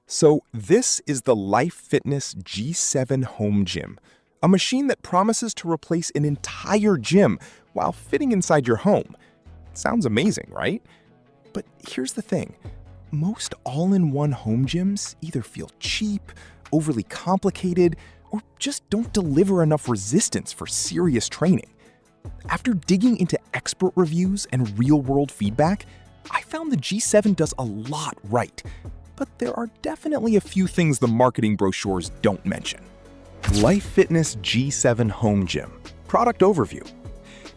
So this is the Life Fitness G7 Home Gym, a machine that promises to replace an entire gym while fitting inside your home. Sounds amazing, right? But here's the thing. Most all-in-one home gyms either feel cheap, overly complicated, or just don't deliver enough resistance for serious training. After digging into expert reviews and real-world feedback, I found the G7 does a lot right. But there are definitely a few things the marketing brochures don't mention. Life Fitness G7 Home Gym. Product overview.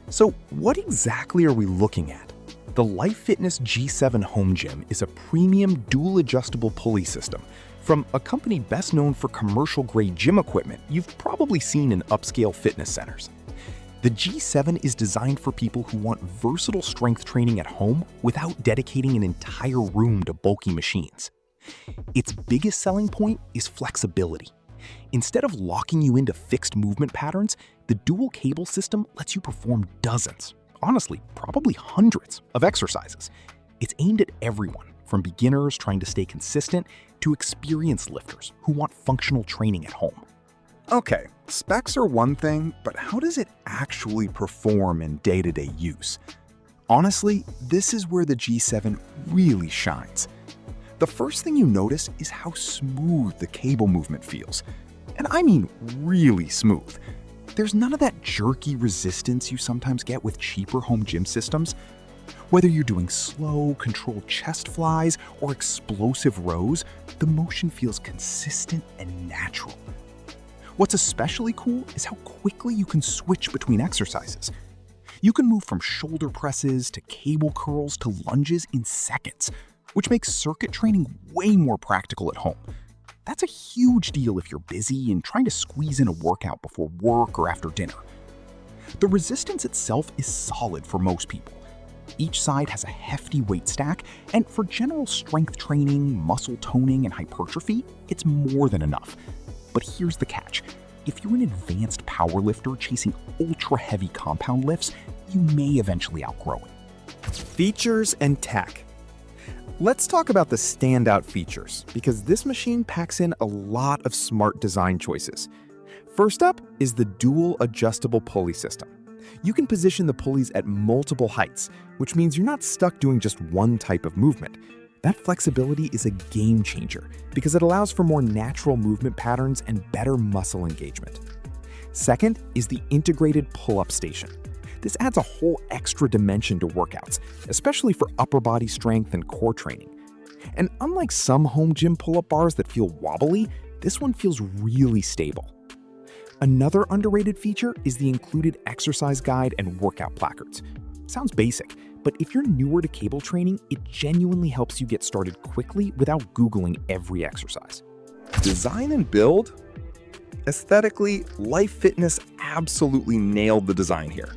So what exactly are we looking at? The Life Fitness G7 Home Gym is a premium dual adjustable pulley system from a company best known for commercial-grade gym equipment you've probably seen in upscale fitness centers. The G7 is designed for people who want versatile strength training at home without dedicating an entire room to bulky machines. Its biggest selling point is flexibility. Instead of locking you into fixed movement patterns, the dual cable system lets you perform dozens, honestly, probably hundreds of exercises. It's aimed at everyone, from beginners trying to stay consistent to experienced lifters who want functional training at home. Okay, specs are one thing, but how does it actually perform in day-to-day use? Honestly, this is where the G7 really shines. The first thing you notice is how smooth the cable movement feels. And I mean really smooth. There's none of that jerky resistance you sometimes get with cheaper home gym systems. Whether you're doing slow, controlled chest flies or explosive rows, the motion feels consistent and natural. What's especially cool is how quickly you can switch between exercises. You can move from shoulder presses to cable curls to lunges in seconds, which makes circuit training way more practical at home. That's a huge deal if you're busy and trying to squeeze in a workout before work or after dinner. The resistance itself is solid for most people. Each side has a hefty weight stack, and for general strength training, muscle toning, and hypertrophy, it's more than enough. But here's the catch. If you're an advanced powerlifter chasing ultra-heavy compound lifts, you may eventually outgrow it. Features and tech. Let's talk about the standout features, because this machine packs in a lot of smart design choices. First up is the dual adjustable pulley system. You can position the pulleys at multiple heights, which means you're not stuck doing just one type of movement. That flexibility is a game changer because it allows for more natural movement patterns and better muscle engagement. Second is the integrated pull-up station. This adds a whole extra dimension to workouts, especially for upper body strength and core training. And unlike some home gym pull-up bars that feel wobbly, this one feels really stable. Another underrated feature is the included exercise guide and workout placards. Sounds basic, but if you're newer to cable training, it genuinely helps you get started quickly without Googling every exercise. Design and build? Aesthetically, Life Fitness absolutely nailed the design here.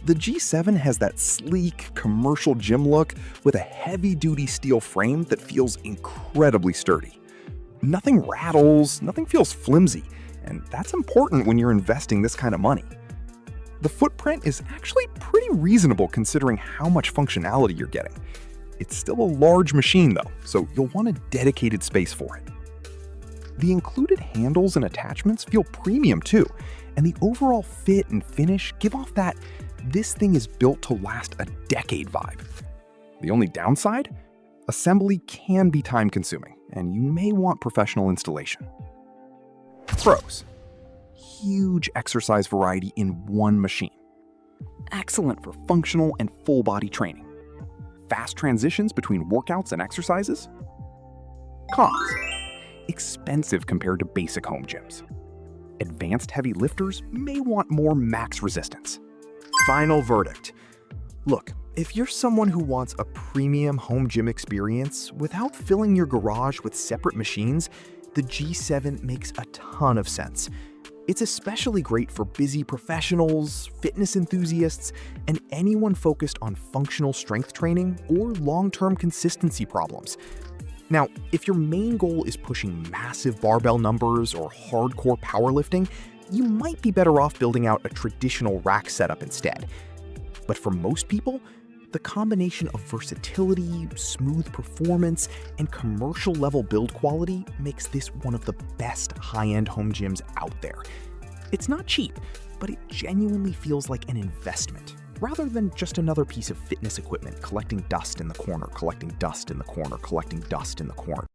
The G7 has that sleek, commercial gym look with a heavy-duty steel frame that feels incredibly sturdy. Nothing rattles, nothing feels flimsy, and that's important when you're investing this kind of money. The footprint is actually pretty reasonable considering how much functionality you're getting. It's still a large machine though, so you'll want a dedicated space for it. The included handles and attachments feel premium too, and the overall fit and finish give off that this thing is built to last a decade vibe. The only downside? Assembly can be time-consuming, and you may want professional installation. Pros. Huge exercise variety in one machine. Excellent for functional and full-body training. Fast transitions between workouts and exercises. Cons. Expensive compared to basic home gyms. Advanced heavy lifters may want more max resistance. Final verdict. Look, if you're someone who wants a premium home gym experience without filling your garage with separate machines, the G7 makes a ton of sense. It's especially great for busy professionals, fitness enthusiasts, and anyone focused on functional strength training or long-term consistency problems. Now, if your main goal is pushing massive barbell numbers or hardcore powerlifting, you might be better off building out a traditional rack setup instead. But for most people, The combination of versatility, smooth performance, and commercial-level build quality makes this one of the best high-end home gyms out there. It's not cheap, but it genuinely feels like an investment, rather than just another piece of fitness equipment collecting dust in the corner, collecting dust in the corner, collecting dust in the corner.